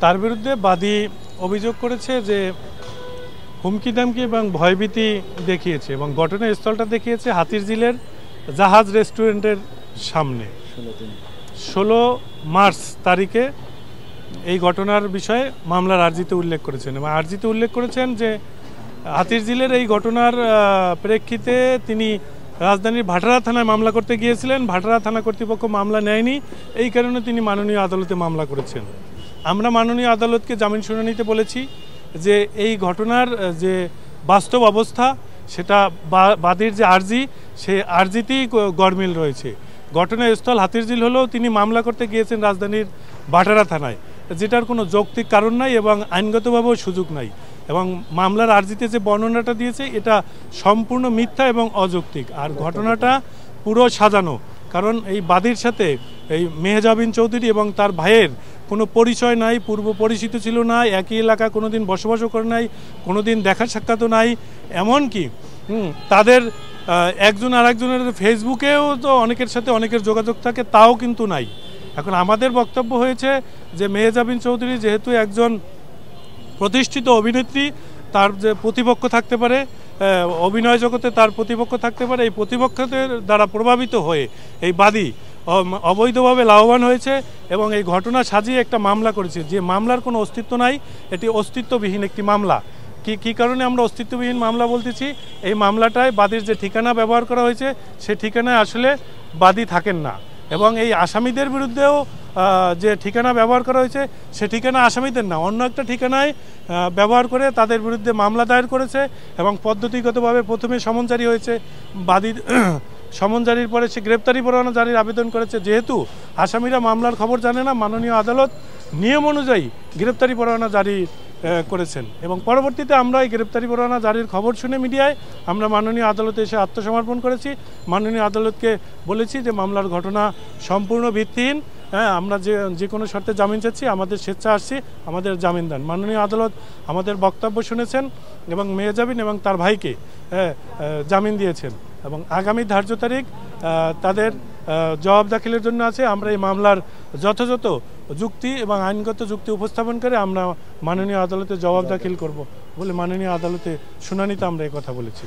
তার বিরুদ্ধে বাদী অভিযোগ করেছে যে হুমকি দামকি এবং ভয়ভীতি দেখিয়েছে এবং ঘটনাস্থলটা দেখিয়েছে হাতিরঝিলের জাহাজ রেস্টুরেন্টের সামনে 16 মার্চ তারিখে এই ঘটনার বিষয়ে মামলার আর্জিতে উল্লেখ করেছেন এবং আর্জিতে উল্লেখ করেছেন যে হাতিরঝিলের এই ঘটনার প্রেক্ষিতে তিনি রাজধানীর ভাটারা থানায় মামলা করতে গিয়েছিলেন। ভাটারা থানা কর্তৃপক্ষ মামলা নেয়নি, এই কারণে তিনি মাননীয় আদালতে মামলা করেছেন। আমরা মাননীয় আদালতকে জামিন শুনানিতে বলেছি যে এই ঘটনার যে বাস্তব অবস্থা সেটা বাদীর যে আর্জি সে আর্জিতেই গরমিল রয়েছে। ঘটনাস্থল হাতিরঝিল হলেও তিনি মামলা করতে গিয়েছেন রাজধানীর ভাটারা থানায়, যেটার কোনো যৌক্তিক কারণ নাই এবং আইনগতভাবেও সুযোগ নাই এবং মামলার আর্জিতে যে বর্ণনাটা দিয়েছে এটা সম্পূর্ণ মিথ্যা এবং অযৌক্তিক। আর ঘটনাটা পুরো সাজানো, কারণ এই বাদীর সাথে এই মেহজাবিন চৌধুরী এবং তার ভাইয়ের কোনো পরিচয় নাই, পূর্ব পরিচিত ছিল না, একই এলাকা কোনোদিন বসবাসও করে নাই, কোনোদিন দেখা সাক্ষাৎও নাই, এমনকি তাদের একজন আর একজনের ফেসবুকেও তো অনেকের সাথে অনেকের যোগাযোগ থাকে, তাও কিন্তু নাই। এখন আমাদের বক্তব্য হয়েছে যে মেহজাবিন চৌধুরী যেহেতু একজন প্রতিষ্ঠিত অভিনেত্রী, তার যে প্রতিপক্ষ থাকতে পারে, অভিনয় জগতে তার প্রতিপক্ষ থাকতে পারে, এই প্রতিপক্ষদের দ্বারা প্রভাবিত হয়ে এই বাদী অবৈধভাবে লাভবান হয়েছে এবং এই ঘটনা সাজিয়ে একটা মামলা করেছে, যে মামলার কোনো অস্তিত্ব নাই, এটি অস্তিত্ববিহীন একটি মামলা। কি কারণে আমরা অস্তিত্ববিহীন মামলা বলতেছি? এই মামলাটায় বাদীর যে ঠিকানা ব্যবহার করা হয়েছে সে ঠিকানায় আসলে বাদী থাকেন না এবং এই আসামিদের বিরুদ্ধেও যে ঠিকানা ব্যবহার করা হয়েছে সে ঠিকানা আসামিদের না, অন্য একটা ঠিকানায় ব্যবহার করে তাদের বিরুদ্ধে মামলা দায়ের করেছে এবং পদ্ধতিগতভাবে প্রথমে সমন জারি হয়েছে। বাদীর সমন জারির পরে সে গ্রেপ্তারি পরোয়ানা জারির আবেদন করেছে। যেহেতু আসামিরা মামলার খবর জানে না, মাননীয় আদালত নিয়ম অনুযায়ী গ্রেপ্তারি পরোয়ানা জারি করেছেন এবং পরবর্তীতে আমরা এই গ্রেপ্তারি পরোয়ানা জারির খবর শুনে মিডিয়ায় আমরা মাননীয় আদালতে এসে আত্মসমর্পণ করেছি। মাননীয় আদালতকে বলেছি যে মামলার ঘটনা সম্পূর্ণ ভিত্তিহীন, আমরা যে কোনো শর্তে জামিন চাচ্ছি, আমাদের স্বেচ্ছা আসছি, আমাদের জামিন দেন। মাননীয় আদালত আমাদের বক্তব্য শুনেছেন এবং মেহজাবিন এবং তার ভাইকে জামিন দিয়েছেন এবং আগামী ধার্য তারিখ তাদের জবাব দাখিলের জন্য আছে। আমরা এই মামলার যথাযথ যুক্তি এবং আইনগত যুক্তি উপস্থাপন করে আমরা মাননীয় আদালতে জবাব দাখিল করব বলে মাননীয় আদালতে শুনানিতে আমরা এই কথা বলেছি।